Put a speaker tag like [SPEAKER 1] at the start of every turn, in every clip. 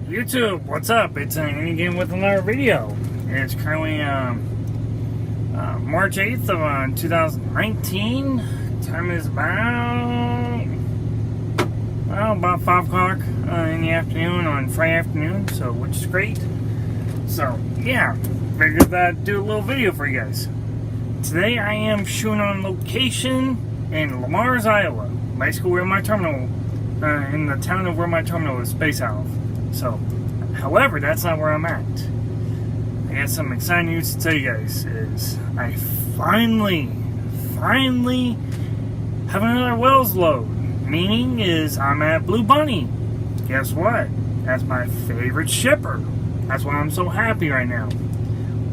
[SPEAKER 1] YouTube, what's up? It's Andy again with another video. It's currently March 8th of 2019. Time is about 5 o'clock in the afternoon on Friday afternoon, so which is great. So yeah, figured I'd do a little video for you guys. Today I am shooting on location in Lamar's, Iowa, basically where my terminal, in the town of where my terminal is based out of. So, however, that's not where I'm at. I got some exciting news to tell you guys. Is I finally have another Wells load. Meaning is I'm at BlueBunny. Guess what? That's my favorite shipper. That's why I'm so happy right now.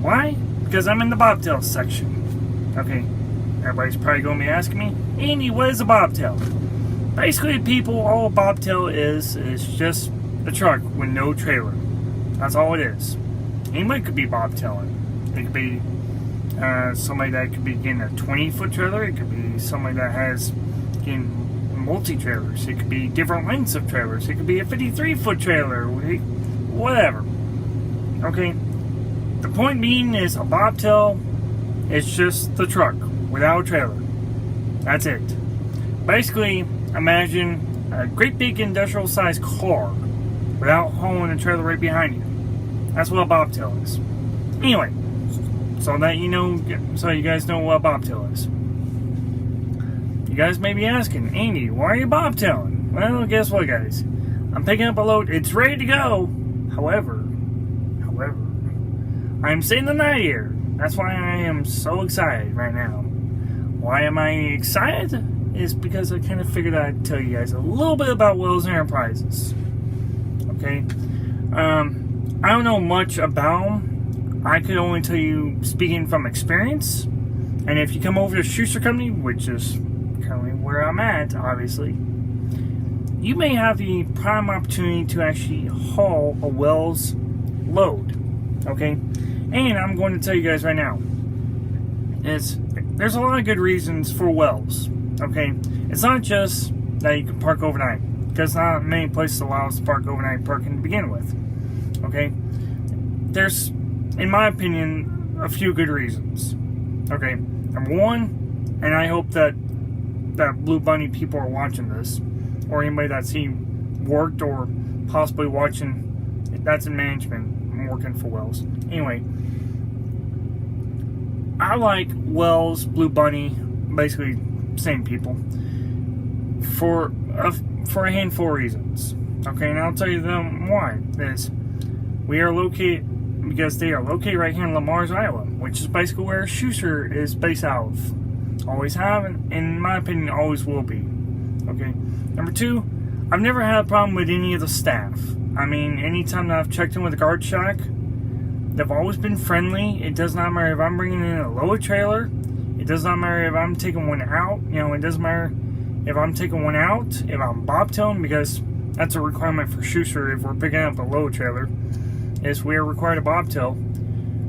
[SPEAKER 1] Why? Because I'm in the bobtail section. Okay, everybody's probably going to be asking me, Andy, what is a bobtail? Basically, people, all a bobtail is just a truck with no trailer. That's all it is. Anybody could be bobtailing. It could be somebody that could be getting a 20-foot trailer. It could be somebody that has getting multi-trailers. It could be different lengths of trailers. It could be a 53-foot trailer. Whatever. Okay. The point being is a bobtail is just the truck without a trailer. That's it. Basically, imagine a great big industrial-sized car without hauling a trailer right behind you. That's what a bobtail is. Anyway, so that you know, so you guys know what a bobtail is. You guys may be asking, Andy, why are you bobtailing? Well, guess what, guys? I'm picking up a load. It's ready to go. However, I'm staying the night here. That's why I am so excited right now. Why am I excited? Is because I kind of figured I'd tell you guys a little bit about Wells Enterprises. Okay, I don't know much about them. I could only tell you speaking from experience. And if you come over to Schuster Company, which is currently where I'm at, obviously, you may have the prime opportunity to actually haul a Wells load. Okay, and I'm going to tell you guys right now, there's a lot of good reasons for Wells. Okay, it's not just that you can park overnight, because not many places allow us to park overnight parking to begin with. Okay, there's, in my opinion, a few good reasons. Okay, number one, and I hope that BlueBunny people are watching this, or anybody that's worked or possibly watching, that's in management, working for Wells. Anyway, I like Wells, BlueBunny, basically same people, for a handful of reasons. Okay, and I'll tell you them why. Is they are located right here in Lamar's, Iowa, which is basically where Schuster is based out of. Always have, and in my opinion, always will be. Okay. Number two, I've never had a problem with any of the staff. I mean, anytime that I've checked in with the guard shack, they've always been friendly. It does not matter if I'm bringing in a lower trailer. It does not matter if I'm taking one out. You know, it doesn't matter if I'm taking one out, if I'm bobtailing, because that's a requirement for Schuster if we're picking up a load trailer, is we are required to bobtail.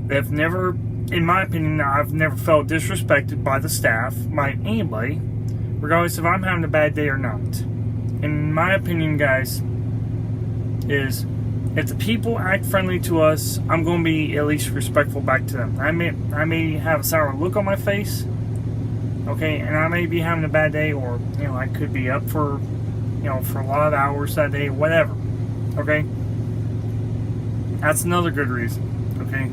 [SPEAKER 1] They've never, in my opinion, I've never felt disrespected by the staff, by anybody, regardless if I'm having a bad day or not. In my opinion, guys, is if the people act friendly to us, I'm going to be at least respectful back to them. I may have a sour look on my face, okay, and I may be having a bad day, or, you know, I could be up for, you know, for a lot of hours that day, whatever, okay? That's another good reason, okay?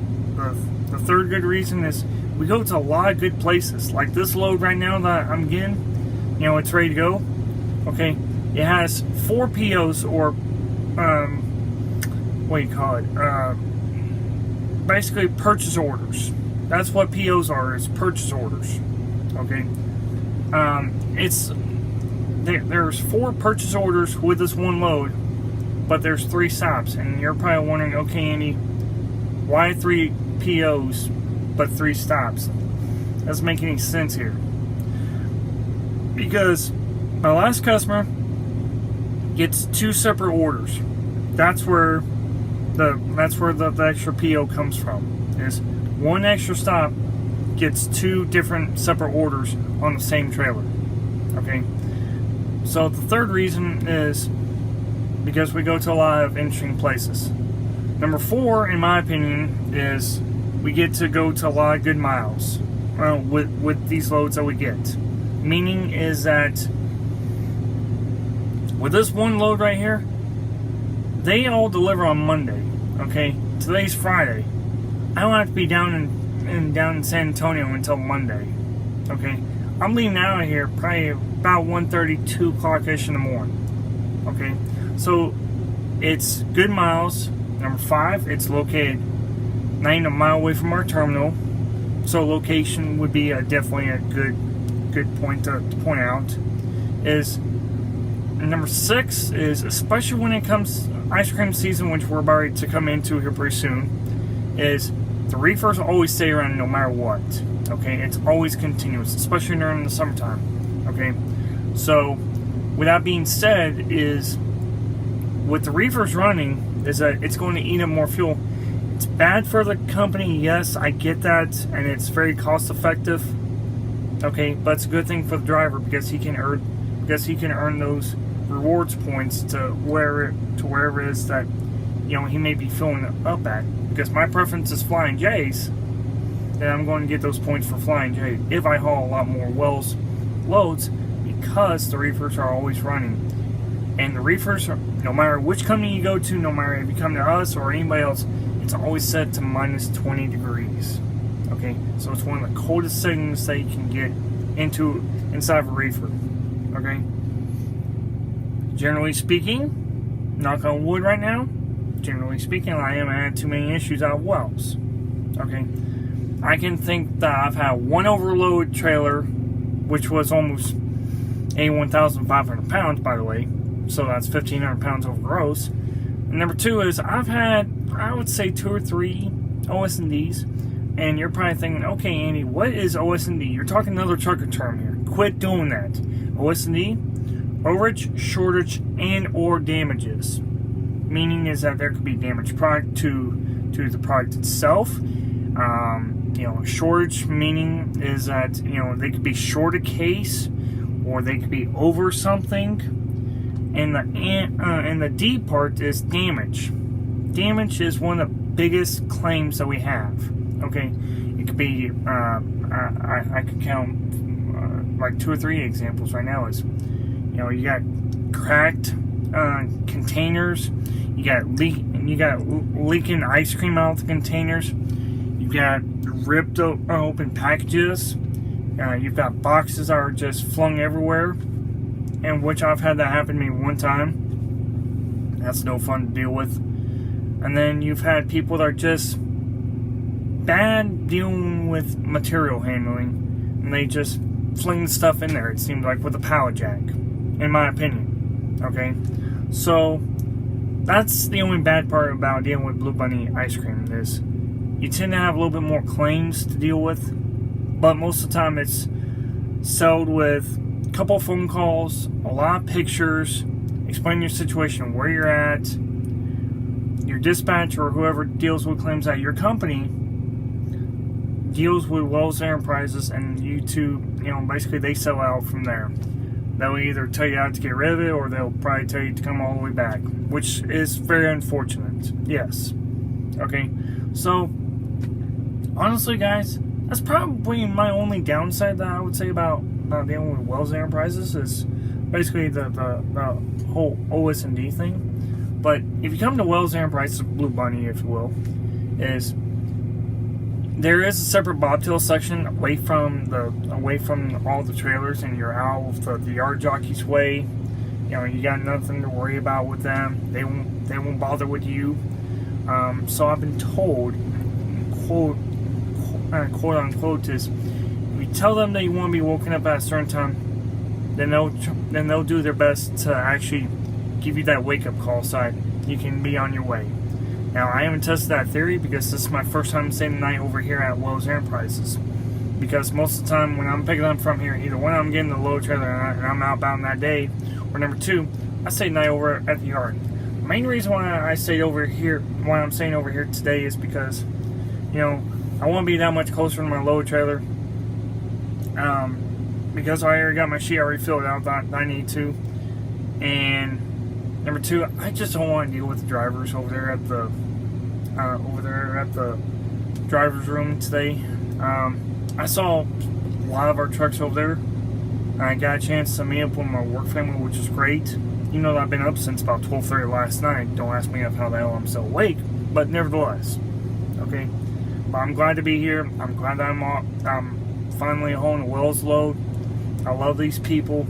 [SPEAKER 1] The third good reason is we go to a lot of good places. Like this load right now that I'm getting, you know, it's ready to go, okay? It has 4 POs, or, what do you call it? Basically purchase orders. That's what POs are, is purchase orders. Okay. There's 4 purchase orders with this one load, but there's 3 stops. And you're probably wondering, okay, Andy, why 3 POs but 3 stops? Doesn't make any sense here. Because my last customer gets 2 separate orders. That's where the extra PO comes from. Is one extra stop gets 2 different separate orders on the same trailer. Okay. So the third reason is because we go to a lot of interesting places. Number 4, in my opinion, is we get to go to a lot of good miles with these loads that we get. Meaning is that with this one load right here, they all deliver on Monday. Okay, today's Friday. I don't have to be down in San Antonio until Monday. Okay, I'm leaving out of here probably about 1:30, 2 o'clock-ish in the morning. Okay, so it's good miles. Number 5, it's located 9 miles away from our terminal. So location would be definitely a good point to point out. Is number 6 is, especially when it comes ice cream season, which we're about to come into here pretty soon, is the reefers always stay around no matter what. Okay, it's always continuous, especially during the summertime. Okay, so with that being said, is with the reefers running, is that it's going to eat up more fuel. It's bad for the company, yes, I get that, and it's very cost effective. Okay, but it's a good thing for the driver because he can earn those rewards points to wherever it is that he may be filling up at. Because my preference is Flying J's, then I'm going to get those points for Flying J if I haul a lot more Wells loads, because the reefers are always running. And the reefers, no matter which company you go to, no matter if you come to us or anybody else, it's always set to minus 20 degrees. Okay, so it's one of the coldest things that you can get inside of a reefer. Okay, generally speaking, knock on wood right now, generally speaking, I haven't had too many issues out of Wells. Okay, I can think that I've had one overload trailer, which was almost 81,500 pounds, by the way. So that's 1,500 pounds over gross. And number 2 is I've had, I would say, 2 or 3 OS&Ds. And you're probably thinking, okay, Andy, what is OS&D? You're talking another trucker term here. Quit doing that. OS&D, overage, shortage, and or damages. Meaning is that there could be damaged product to the product itself. Shortage meaning is that they could be short a case, or they could be over something. And the D part is damage. Damage is one of the biggest claims that we have. Okay, it could be. I could count like 2 or 3 examples right now. Is you got cracked containers. You got leaking ice cream out of the containers. You've got ripped open packages. You've got boxes that are just flung everywhere. And which I've had that happen to me one time. That's no fun to deal with. And then you've had people that are just bad dealing with material handling, and they just fling stuff in there, it seems like, with a pallet jack, in my opinion. Okay, so that's the only bad part about dealing with BlueBunny Ice Cream, is you tend to have a little bit more claims to deal with, but most of the time it's sold with a couple phone calls, a lot of pictures, explain your situation, where you're at. Your dispatcher or whoever deals with claims at your company deals with Wells Enterprises, and you two, basically they sell out from there. They'll either tell you how to get rid of it, or they'll probably tell you to come all the way back, which is very unfortunate. Yes. Okay. So, honestly, guys, that's probably my only downside that I would say about dealing with Wells Enterprises, is basically the whole OS&D thing. But if you come to Wells Enterprises, BlueBunny, if you will, there is a separate bobtail section away from all the trailers, and you're out of the yard jockey's way. You got nothing to worry about with them. They won't bother with you. So I've been told, quote unquote, is if you tell them that you want to be woken up at a certain time, then they'll do their best to actually give you that wake up call so you can be on your way. Now, I haven't tested that theory because this is my first time staying the night over here at Wells Enterprises. Because most of the time when I'm picking up from here, either one, I'm getting the load trailer and I'm outbound that day, or number 2, I stay the night over at the yard. The main reason why I'm staying over here today is because, I want to be that much closer to my load trailer. Because I already got my sheet already filled out that I need to. And Number two, I just don't want to deal with the drivers over there at the driver's room today. I saw a lot of our trucks over there. I got a chance to meet up with my work family, which is great. You know that I've been up since about 12:30 last night. Don't ask me how the hell I'm still awake, but nevertheless, okay. But I'm glad to be here. I'm glad that I'm finally hauling a Wells load. I love these people.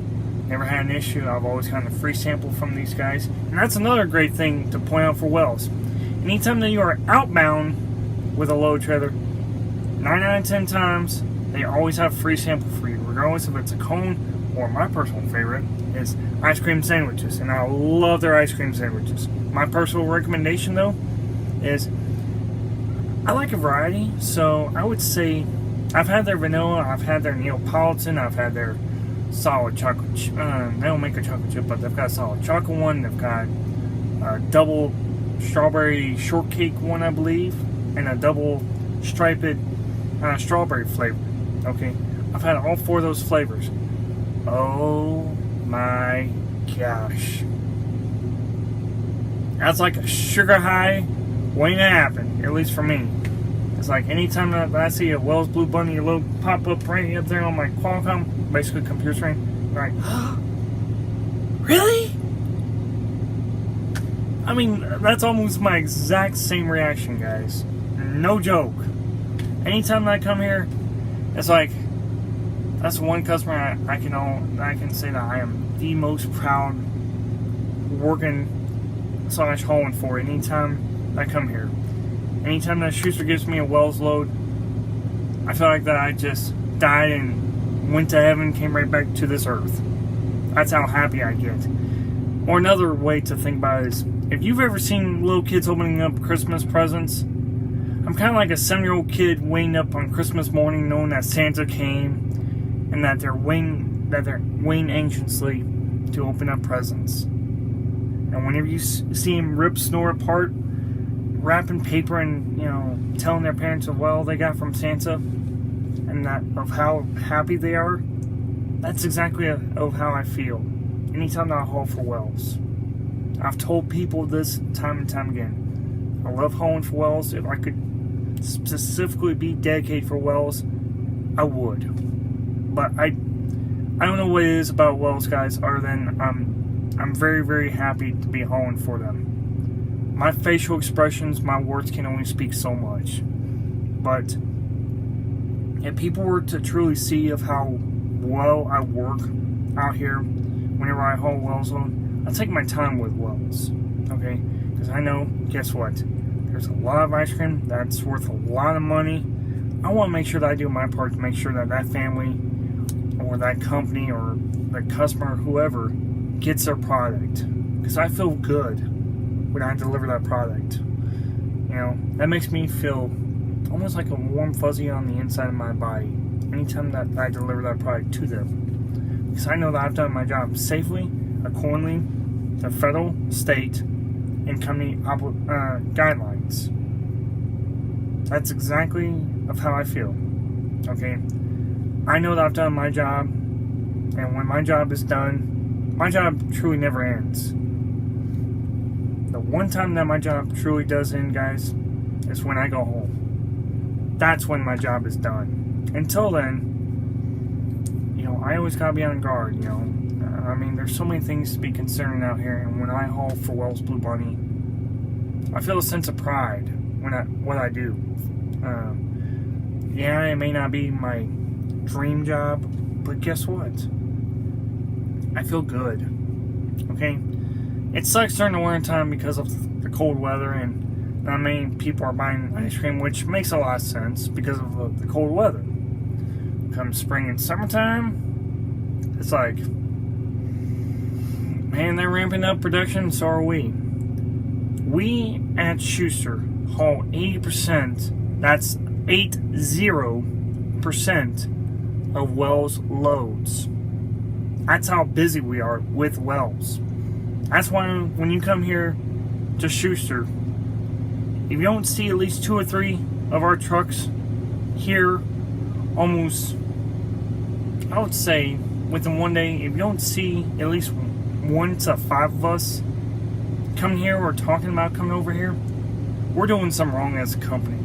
[SPEAKER 1] Never had an issue. I've always gotten a free sample from these guys, and that's another great thing to point out for Wells. Anytime that you are outbound with a load trailer, 9 out of 10 times they always have a free sample for you, regardless if it's a cone or my personal favorite is ice cream sandwiches, and I love their ice cream sandwiches. My personal recommendation though is I like a variety, so I would say I've had their vanilla, I've had their Neapolitan, I've had their solid chocolate. They don't make a chocolate chip, but they've got a solid chocolate one. They've got a double strawberry shortcake one, I believe, and a double striped strawberry flavor. Okay, I've had all four of those flavors. Oh my gosh, that's like a sugar high waiting to happen, at least for me. It's like anytime that I see a Wells BlueBunny logo pop up right up there on my Qualcomm, basically computer screen, I'm like, really? I mean, that's almost my exact same reaction, guys. No joke. Anytime that I come here, it's like, that's one customer I can say that I am the most proud working / hauling for anytime I come here. Anytime that Schuster gives me a Wells load, I feel like that I just died and went to heaven, came right back to this earth. That's how happy I get. Or another way to think about it is, if you've ever seen little kids opening up Christmas presents, I'm kind of like a 7-year-old kid waiting up on Christmas morning knowing that Santa came and that they're waiting anxiously to open up presents. And whenever you see them rip Snore apart, wrapping paper and, telling their parents of what they got from Santa and that of how happy they are, that's exactly of how I feel anytime that I haul for Wells. I've told people this time and time again. I love hauling for Wells. If I could specifically be dedicated for Wells, I would. But I don't know what it is about Wells, guys, other than I'm very, very happy to be hauling for them. My facial expressions, my words can only speak so much. But if people were to truly see of how well I work out here whenever I haul Wells on, I take my time with Wells, okay? Because I know, guess what? There's a lot of ice cream that's worth a lot of money. I want to make sure that I do my part to make sure that that family or that company or the customer, whoever, gets their product. Because I feel good when I deliver that product. That makes me feel almost like a warm fuzzy on the inside of my body anytime that I deliver that product to them. Because I know that I've done my job safely, accordingly to federal, state, and company guidelines. That's exactly of how I feel. Okay? I know that I've done my job, and when my job is done, my job truly never ends. The one time that my job truly does end, guys, is when I go home. That's when my job is done. Until then, I always gotta be on guard, I mean, there's so many things to be considering out here, and when I haul for Wells BlueBunny, I feel a sense of pride when what I do. Yeah, it may not be my dream job, but guess what? I feel good. Okay? It sucks during the winter time because of the cold weather, and not many people are buying ice cream, which makes a lot of sense because of the cold weather. Come spring and summertime, it's like, man, they're ramping up production, so are we. We at Schuster haul 80%, that's 80% of Wells loads. That's how busy we are with Wells. That's why when you come here to Schuster, if you don't see at least 2 or 3 of our trucks here, almost, I would say, within one day, if you don't see at least 1 to 5 of us coming here or talking about coming over here, we're doing something wrong as a company.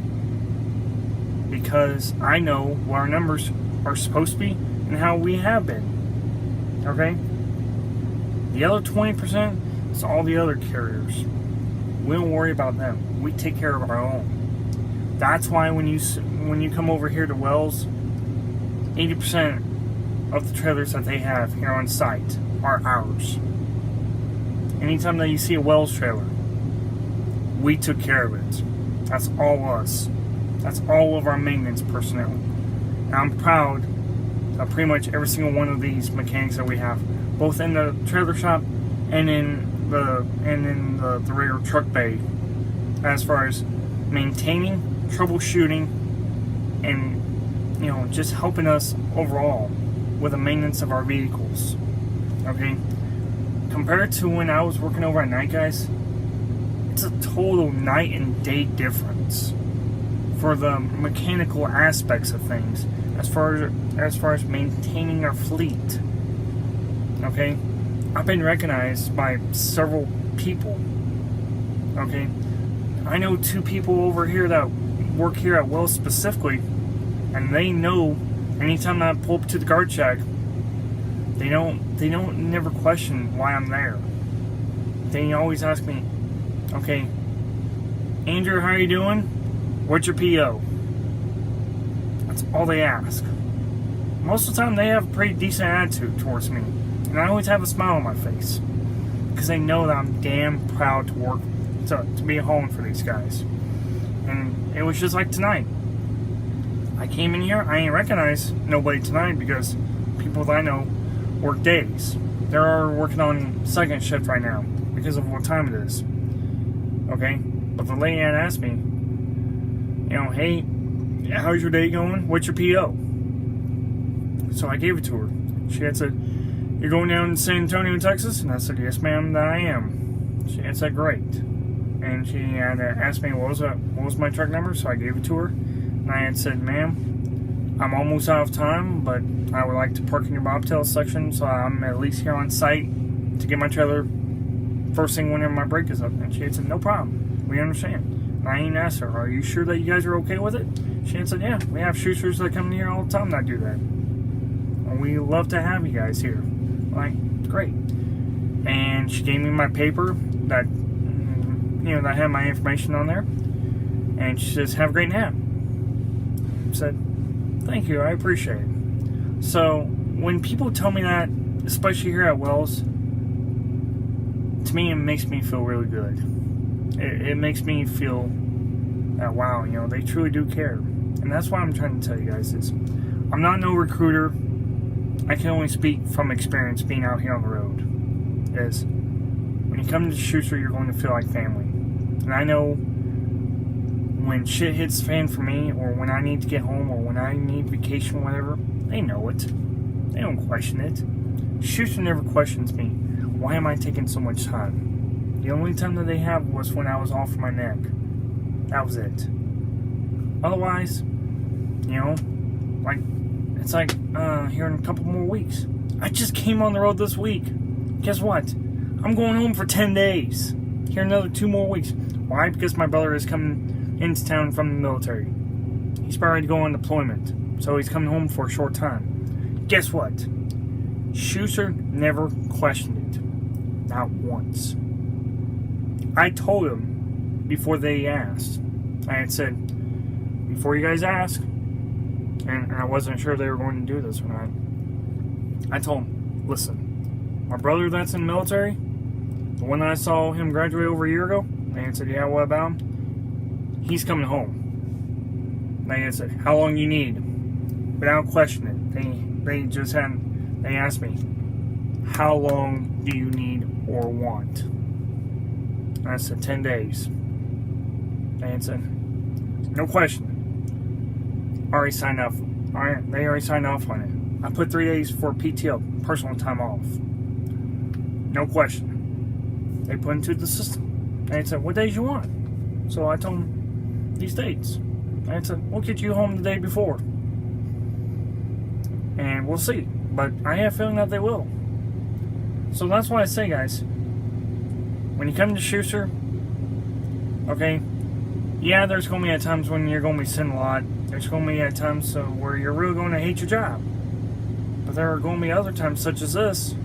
[SPEAKER 1] Because I know what our numbers are supposed to be and how we have been. Okay? The other 20% is all the other carriers. We don't worry about them. We take care of our own. That's why when you come over here to Wells, 80% of the trailers that they have here on site are ours. Anytime that you see a Wells trailer, we took care of it. That's all us. That's all of our maintenance personnel. And I'm proud of pretty much every single one of these mechanics that we have, both in the trailer shop and in the rear truck bay, as far as maintaining, troubleshooting, and just helping us overall with the maintenance of our vehicles. Okay, compared to when I was working over at night, guys, it's a total night and day difference for the mechanical aspects of things, as far as maintaining our fleet. Okay, I've been recognized by several people. Okay, I know 2 people over here that work here at Wells specifically, and they know anytime I pull up to the guard shack, they don't never question why I'm there. They always ask me, okay, Andrew, how are you doing? What's your PO? That's all they ask. Most of the time, they have a pretty decent attitude towards me, and I always have a smile on my face because they know that I'm damn proud to work to be a home for these guys. And it was just like tonight. I came in here, I ain't recognize nobody tonight because people that I know work days. They're working on second shift right now because of what time it is. Okay, but the lady had asked me, hey, how's your day going? What's your PO? So I gave it to her. She had said, you're going down to San Antonio, Texas? And I said, yes, ma'am, that I am. She had said, great. And she had asked me what was my truck number, so I gave it to her. And I had said, ma'am, I'm almost out of time, but I would like to park in your bobtail section, so I'm at least here on site to get my trailer first thing whenever my break is up. And she had said, no problem, we understand. And I ain't asked her, are you sure that you guys are okay with it? She had said, yeah, we have shooters that come in here all the time that do that. And we love to have you guys here. Like, great. And she gave me my paper that, that had my information on there. And she says, have a great nap. I said, thank you, I appreciate it. So, when people tell me that, especially here at Wells, to me, it makes me feel really good. It makes me feel that, wow, they truly do care. And that's why I'm trying to tell you guys this. I'm not no recruiter. I can only speak from experience being out here on the road. Is when you come to the shooter, you're going to feel like family. And I know when shit hits the fan for me, or when I need to get home, or when I need vacation, or whatever, they know it. They don't question it. Shooter never questions me. Why am I taking so much time? The only time that they have was when I was off my neck. That was it. Otherwise, it's like here in a couple more weeks. I just came on the road this week. Guess what? I'm going home for 10 days. Here another 2 more weeks. Why? Because my brother is coming into town from the military. He's probably ready to go on deployment. So he's coming home for a short time. Guess what? Schuster never questioned it. Not once. I told him before they asked. I had said, before you guys ask, and I wasn't sure if they were going to do this or not, I told him, listen, my brother that's in the military, the one that I saw him graduate over a year ago, they had said, yeah, what about him? He's coming home. They had said, how long you need? Without questioning, they asked me, how long do you need or want? And I said, 10 days. They had said, no question. Already signed off. They already signed off on it. I put 3 days for PTO, personal time off. No question. They put into the system. They said, what days you want? So I told them these dates. They said, we'll get you home the day before. And we'll see. But I have a feeling that they will. So that's why I say, guys, when when you come to Schuster, okay, yeah, there's going to be at times when you're going to be sitting a lot. There's going to be at times where you're really going to hate your job. But there are going to be other times, such as this,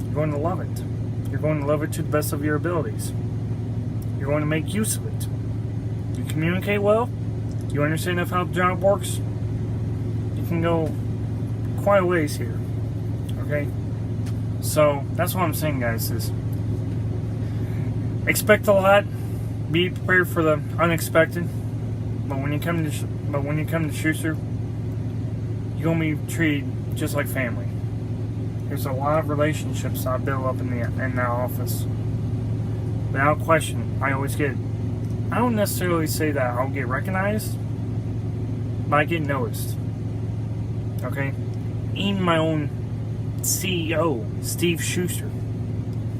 [SPEAKER 1] you're going to love it. You're going to love it to the best of your abilities. You're going to make use of it. You communicate well. You understand enough how the job works. You can go quite a ways here. Okay? So, that's what I'm saying, guys, is expect a lot. Be prepared for the unexpected. But when you come to Schuster, you're gonna be treated just like family. There's a lot of relationships I built up in that office. Without question, I always get. I don't necessarily say that I'll get recognized, but I get noticed. Okay, even my own CEO, Steve Schuster,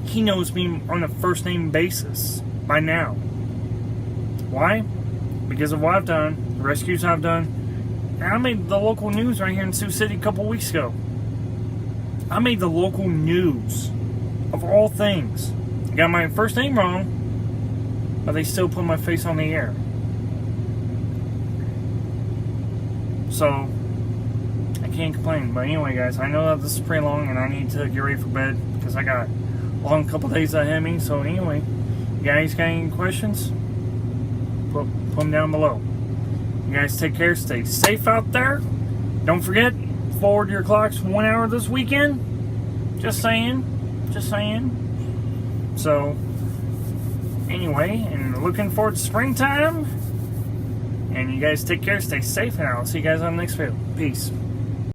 [SPEAKER 1] he knows me on a first name basis by now. Why? Because of what I've done, the rescues I've done, and I made the local news right here in Sioux City a couple weeks ago. I made the local news, of all things. I got my first name wrong, but they still put my face on the air. So, I can't complain. But anyway, guys, I know that this is pretty long and I need to get ready for bed because I got a long couple days ahead of me. So anyway, you guys got any questions? Put them down below. You guys take care, stay safe out there. Don't forget, forward your clocks 1 hour this weekend. Just saying. So, anyway, and looking forward to springtime. And you guys take care, stay safe, and I'll see you guys on the next video. Peace.